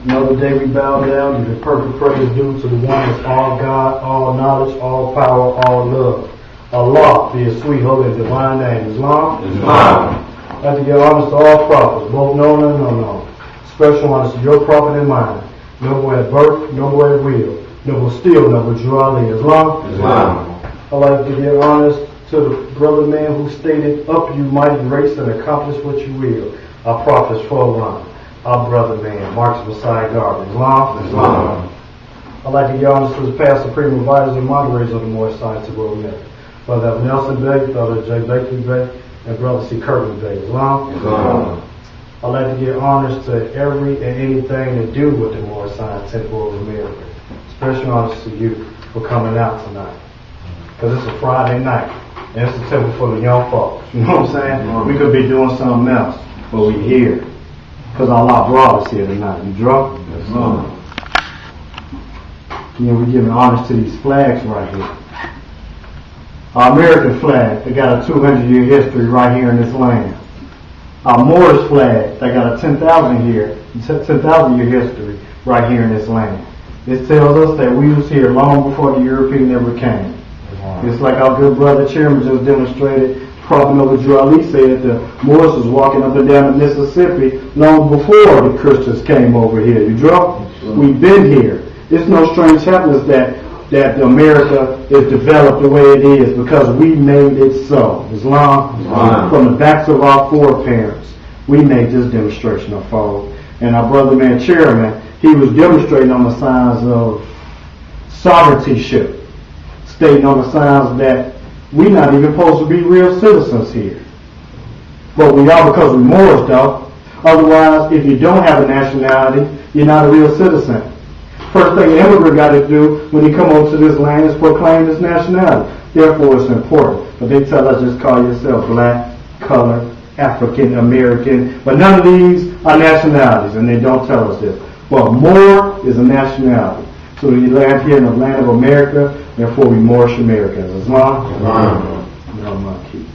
Another day we bow down, give the perfect praise due to the one that's all God, all knowledge, all power, all love. Allah, be a sweet, holy, and divine name. Islam. I'd like to give honors to all prophets, both known and unknown. Special honors to your prophet and mine. Noble at birth, noble at will. Noble still, noble Drew Ali. Islam. I'd like to give honors to the brother man who stated, up you mighty race and accomplish what you will. Our prophets forerunner. Our brother man, Marcus Messiah Garvey. Islam. I'd like to give honors to the past supreme advisors and moderators of the Moorish Scientific World Network. Brother Nelson-Bey, Brother J. Baker-Bey, and Brother C. Kirby-Bey. Islam. I'd like to give honors to every and anything to do with the Moorish Scientific World America. Special honors to you for coming out tonight. Because it's a Friday night, and it's a temple full of young folks. You know what I'm saying? We could be doing something else, but we here. Because Allah brought us here tonight. You drunk? Yes, you know, we're giving honors to these flags right here. Our American flag, they got a 200-year history right here in this land. Our Moorish flag, they got a 10,000-year history right here in this land. It tells us that we was here long before the European ever came. It's like our good brother Chairman just demonstrated. Prophet Noble Drew Ali said the Moors was walking up and down the Mississippi long before the Christians came over here. You drunk? We've been here. It's no strange happenings that America is developed the way it is because we made it so. Islam. From the backs of our foreparents, we made this demonstration unfold. And our brother man Chairman, he was demonstrating on the signs of sovereigntyship, stating on the signs that we're not even supposed to be real citizens here. But we are because we're Moors, though. Otherwise, if you don't have a nationality, you're not a real citizen. First thing an immigrant got to do when he come over to this land is proclaim his nationality. Therefore, it's important. But they tell us just call yourself black, colored, African, American. But none of these are nationalities, and they don't tell us this. Well, Moor is a nationality. So we land here in the land of America, therefore we Moorish Americans. Islam? No, my key.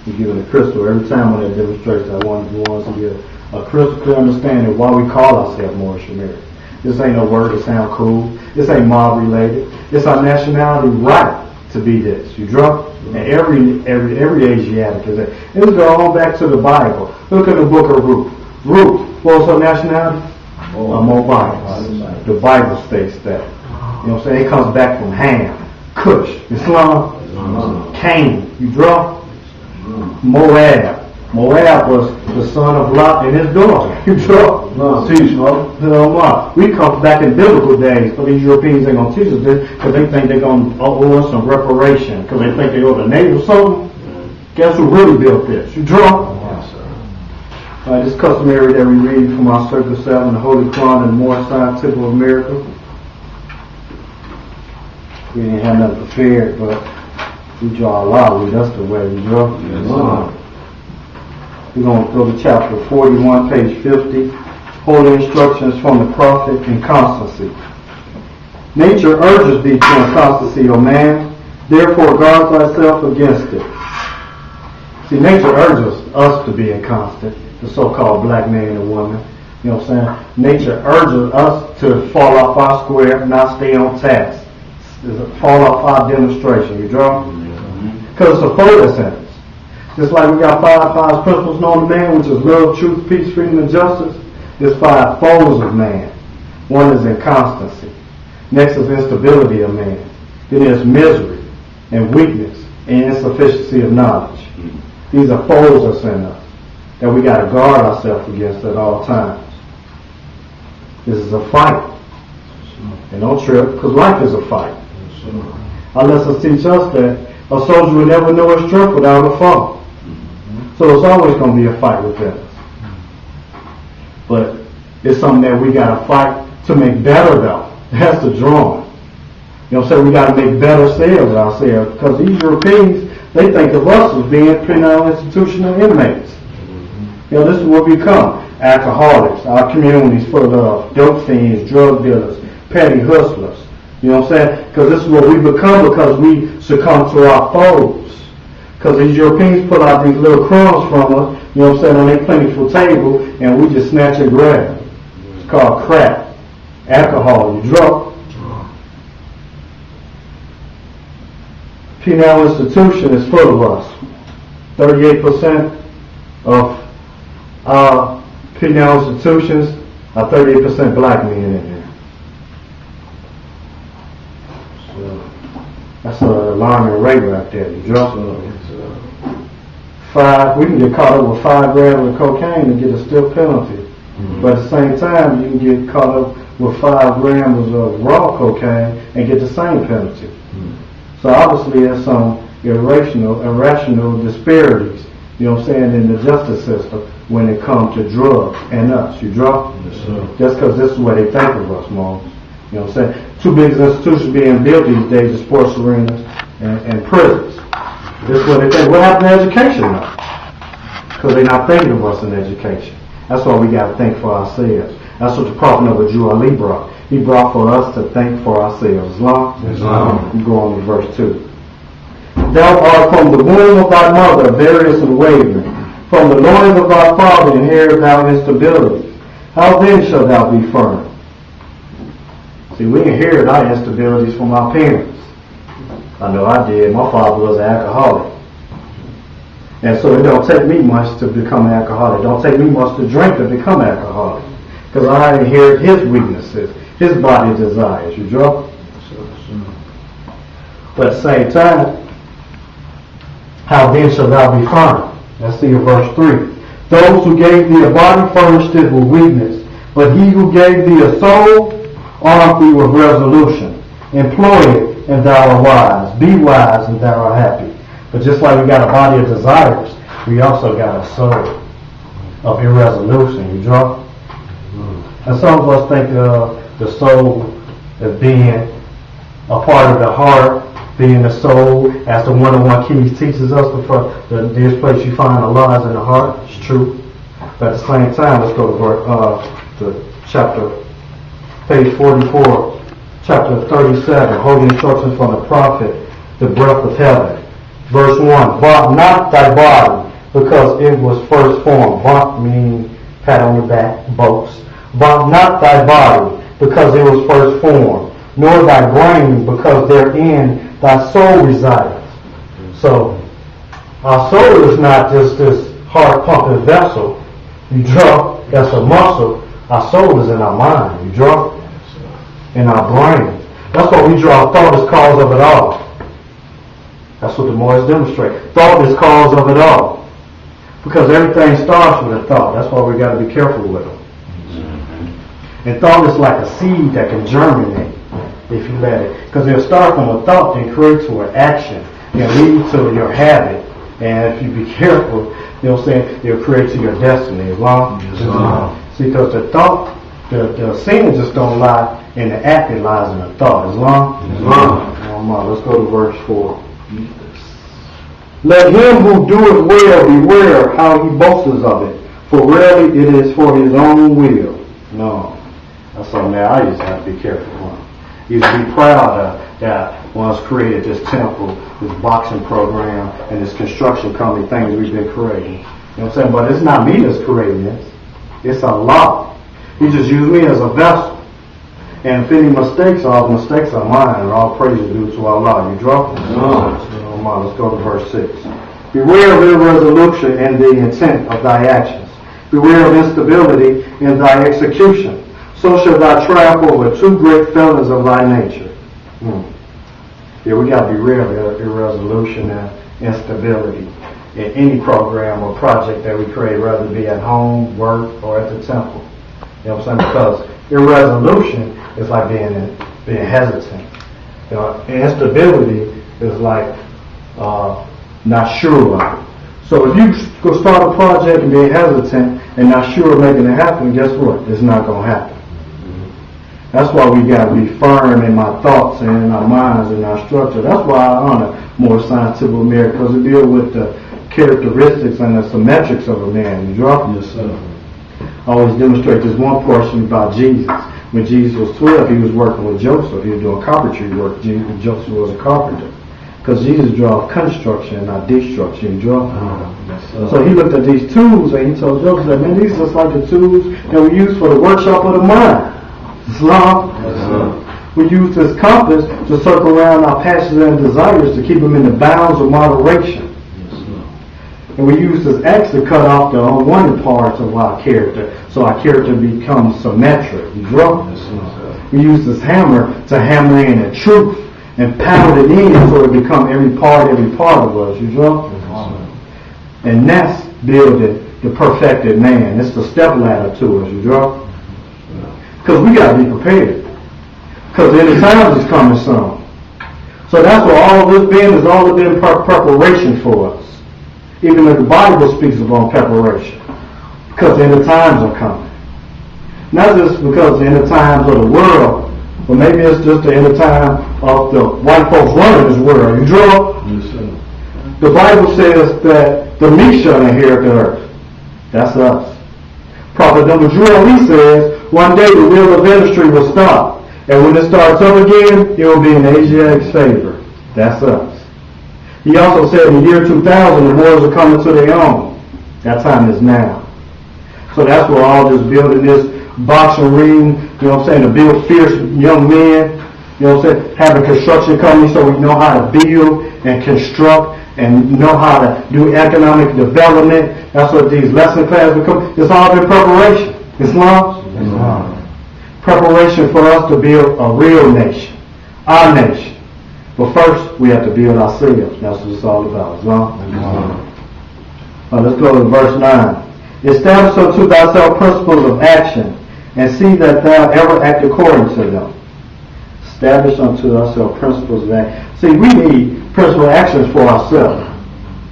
We're giving a crystal every time when they demonstrate. I want to get a crystal clear understanding why we call ourselves Moorish Americans. This ain't no word that sound cool. This ain't mob related. It's our nationality right to be this. You drunk? And every Asiatic is that. And let's go on back to the Bible. Look at the book of Ruth. Ruth, what was her nationality? Moabites. The Bible states that. You know what I'm saying? It comes back from Ham, Cush, Islam, Cain. You drunk? Moab. Moab was the son of Lot and his daughter. You drunk? We come back in biblical days, but these Europeans ain't going to teach us this because they think they're going to owe us some reparation because they think they owe the natives something. Guess who really built this? You drunk? It's customary that we read from our Circle 7, the Holy Quran, and the Moorish Scientific of America. We didn't have nothing prepared, but we draw a lot. That's the way we draw. We're going to go to chapter 41, page 50. Holy instructions from the prophet, inconstancy. Nature urges thee to inconstancy, O man. Therefore guard thyself against it. See, nature urges us to be inconstant. The so-called black man and woman. You know what I'm saying? Nature urges us to fall off our square, not stay on task. Fall off our demonstration. You draw? Because it's a photosynthesis. Just like we got five principles known to man, which is love, truth, peace, freedom, and justice. There's 5 foes of man. One is inconstancy. Next is instability of man. Then there's misery and weakness and insufficiency of knowledge. These are foes that's in us that we got to guard ourselves against at all times. This is a fight. And don't trip, because life is a fight. Our lessons teach us that a soldier will never know his strength without a foe. So it's always going to be a fight within us. But it's something that we got to fight to make better, though. That's the drawing. You know what I'm saying? We got to make better ourselves. Because these Europeans, they think of us as being penal institutional inmates. You know, this is what we become. Alcoholics, our communities full of dope fiends, drug dealers, petty hustlers. You know what I'm saying? Because this is what we become because we succumb to our foes. Because these Europeans pull out these little crumbs from us, you know what I'm saying, on their plentiful table, and we just snatch and grab. It's called crack, alcohol, you drunk. Penal institution is full of us. 38% of our penal institutions are 38% black men in there. So that's an alarming rate right there. You drunk. We can get caught up with 5 grams of cocaine and get a still penalty. Mm-hmm. But at the same time, you can get caught up with 5 grams of raw cocaine and get the same penalty. Mm-hmm. So obviously there's some irrational disparities, you know what I'm saying, in the justice system when it comes to drugs and us. You drunk? Yes, sir. Just because this is what they think of us, Mom. You know what I'm saying? 2 big institutions being built these days, the sports arenas and prisons. This is what they think. What happened to education now? Because they're not thinking of us in education. That's why we got to think for ourselves. That's what the prophet of Jew Ali brought. He brought for us to think for ourselves. Islam. You go on to verse 2. Thou art from the womb of thy mother, various and wavering. From the loins of thy father inherit thou instability. How then shalt thou be firm? See, we inherit our instabilities from our parents. I know I did. My father was an alcoholic. And so it don't take me much to become an alcoholic. It don't take me much to drink to become an alcoholic. Because I inherit his weaknesses, his body desires. You drunk? But at the same time, how then shall thou be firm? Let's see in verse 3. Those who gave thee a body furnished it with weakness, but he who gave thee a soul armed thee with resolution. Employ it, and thou art wise. Be wise, and thou art happy. But just like we got a body of desires, we also got a soul of irresolution. You drunk? And some of us think of the soul as being a part of the heart, being the soul, as the 101 Keys teaches us. This place you find Allah is in the heart. It's true. But at the same time, let's go to chapter, page 44. Chapter 37, holy instructions from the prophet, the breath of heaven. Verse 1, vaunt not thy body, because it was first formed. Vaunt meaning pat on your back, boast. Vaunt not thy body, because it was first formed, nor thy brain, because therein thy soul resides. So, our soul is not just this heart pumping vessel. You drunk, that's a muscle. Our soul is in our mind. You drunk? In our brain. That's why we draw thought as cause of it all. That's what the Moors demonstrate. Thought is cause of it all. Because everything starts with a thought. That's why we got to be careful with them. Mm-hmm. And thought is like a seed that can germinate if you let it. Because it'll start from a thought and create to an action and lead to your habit. And if you be careful, you know what I'm saying, it'll create to your destiny. Islam? See, because the thought, the sin just don't lie in the act, it lies in the thought. Islam? Let's go to verse 4. Let him who doeth well beware how he boasts of it, for rarely it is for his own will. No. That's something that I used to have to be careful on. Used to be proud that once created this temple, this boxing program, and this construction company things we've been creating. You know what I'm saying? But it's not me that's creating this. It's Allah. He just used me as a vessel. And if any mistakes, all mistakes are mine, and all praise is due to Allah. You drop it? Let's go to verse 6. Beware of irresolution in the intent of thy actions. Beware of instability in thy execution. So shall thou triumph over 2 great felons of thy nature. Yeah, we got to beware of irresolution and instability in any program or project that we create, whether it be at home, work, or at the temple. You know what I'm saying? Because irresolution is like being hesitant. You know, instability is like not sure of it. So if you go start a project and be hesitant and not sure of making it happen, guess what? It's not going to happen. That's why we got to be firm in my thoughts and in our minds and our structure. That's why I honor more scientific merit, because it deals with the characteristics and the symmetrics of a man. You drop yourself. I always demonstrate this one portion about Jesus. When Jesus was 12, he was working with Joseph. He was doing carpentry work. Joseph was a carpenter. Because Jesus draws construction, not destruction. He draws. So he looked at these tools and he told Joseph that, man, these are just like the tools that we use for the workshop of the mind. Islam. We use this compass to circle around our passions and desires to keep them in the bounds of moderation. And we use this axe to cut off the unwanted parts of our character, so our character becomes symmetric. You draw. We use this hammer to hammer in the truth and pound it in so it becomes every part of us. You draw. And that's building the perfected man. It's the step ladder to us. You draw. Because we got to be prepared. Because the end of times is coming soon. So that's what all this been is. All of been preparation for us. Even if the Bible speaks about preparation. Because the end of times are coming. Not just because the end of times of the world, but maybe it's just the end of time of the white folks running this world. You draw? Yes, the Bible says that the meek shall inherit the earth. That's us. Prophet number Jubilee says one day the wheel of industry will stop. And when it starts up again, it will be in Asiatic's favor. That's us. He also said in the year 2000, the worlds are coming to their own. That time is now. So that's where all this building this boxing ring, you know what I'm saying, to build fierce young men, you know what I'm saying, having construction companies so we know how to build and construct and know how to do economic development. That's what these lesson classes become. It's all been preparation. Islam? Preparation for us to build a real nation, our nation. But first, we have to build ourselves. That's what it's all about. Islam? Let's go to verse 9. Establish unto thyself principles of action, and see that thou ever act according to them. Establish unto thyself principles of action. See, we need principal actions for ourselves.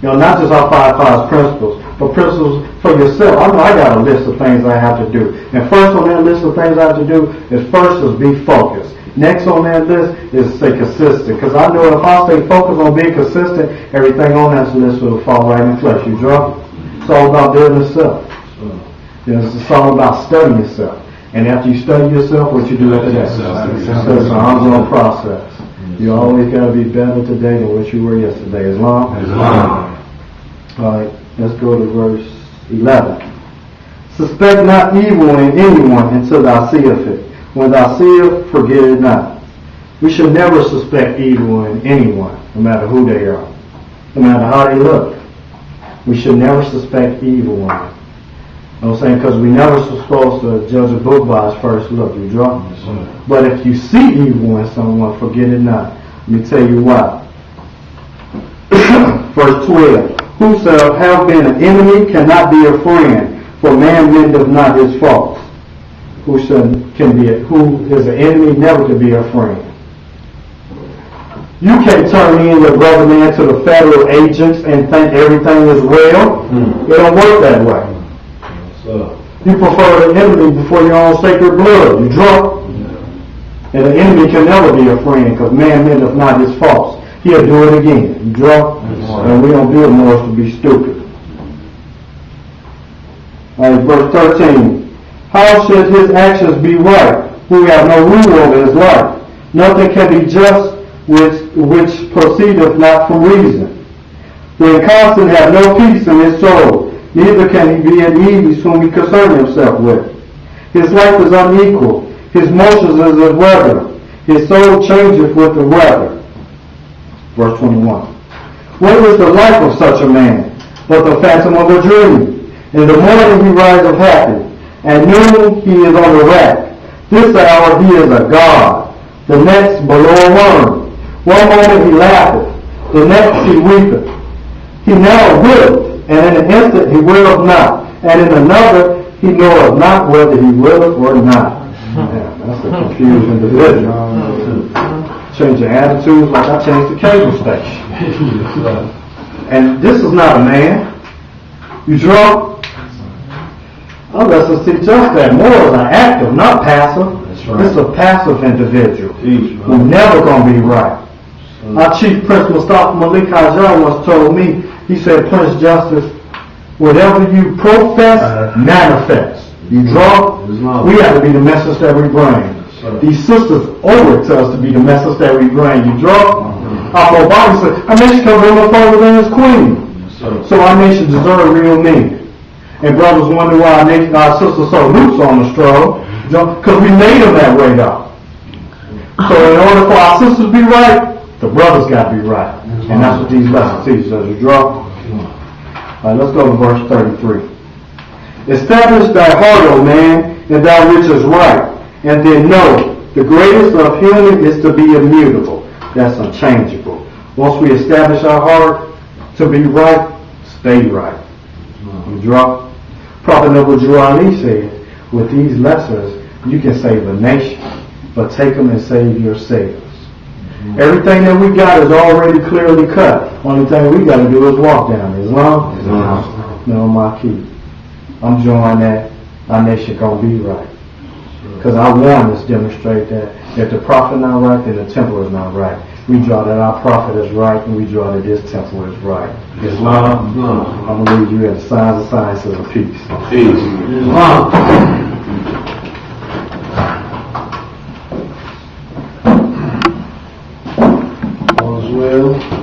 You know, not just our 5 principles, but principles for yourself. I know I got a list of things I have to do. And first on that list of things I have to do is first is be focused. Next on that list is stay consistent. Because I know if I stay focused on being consistent, everything on that list will fall right in place. You draw? It's all about building yourself. It's all about studying yourself. And after you study yourself, what you do after that? It's an ongoing process. You always got to be better today than what you were yesterday. Islam? Alright, let's go to verse 11. Suspect not evil in anyone until thou seest it. When thou seest, forget it not. We should never suspect evil in anyone, no matter who they are, no matter how they look. We should never suspect evil in them. You know what I'm saying? Because we never supposed to judge a book by its first look. You draw? But if you see evil in someone, forget it not. Let me tell you why. Verse 12. Whoso have been an enemy cannot be a friend, for man mendeth not his faults. Who is an enemy never can be a friend. You can't turn in your brother man to the federal agents and think everything is well. It don't work that way. You prefer the enemy before your own sacred blood. You draw. And the enemy can never be a friend because man mendeth not his faults. He'll do it again. You draw. And we don't build morals to be stupid. Alright, verse 13. How should his actions be right, who have no rule over his life? Nothing can be just which proceedeth not from reason. The inconstant have no peace in his soul, neither can he be at ease whom he concern himself with. His life is unequal, his motions is as weather, his soul changeth with the weather. Verse 21. What is the life of such a man, but the phantom of a dream? In the morning he riseth happy, at noon he is on the rack. This hour he is a god, the next below a worm. One moment he laugheth, the next he weepeth. He now willeth, and in an instant he willeth not, and in another he knoweth not whether he willeth or not. Man, that's a confused individual. Change your attitudes like I changed the cable station. And this is not a man. You draw? Oh, let's see just that. Morals are active, not passive. Right. This is a passive individual who's never going to be right. Our chief prince Mustafa Malik Hajar once told me, he said, Prince Justice, whatever you profess, manifests. You draw? We have to be the message that we bring. These sisters owe it to us to be the message that we bring. You draw? Our Bible says our nation comes from our father and his queen. So our nation deserves real meaning. And brothers wonder why our sisters so loose on the stroll, because we made them that way though. So in order for our sisters to be right, the brothers got to be right. And that's what these lessons teach us. You draw? All right, let's go to verse 33. Establish thy heart, O man, and thou which is right, and then know the greatest of healing is to be immutable. That's unchangeable. Once we establish our heart to be right, stay right. You draw? Prophet Noble Jurali said, with these lessons, you can save a nation, but take them and save yourselves. Everything that we got is already clearly cut. Only thing we got to do is walk down Islam. No, my key. I'm joining that. Our nation gonna be right. Because I want to demonstrate that if the prophet not right, then the temple is not right. We draw that our prophet is right, and we draw that this temple is right. Islam, I'm gonna leave you at the signs and sciences of peace. Peace. Islam. All's well.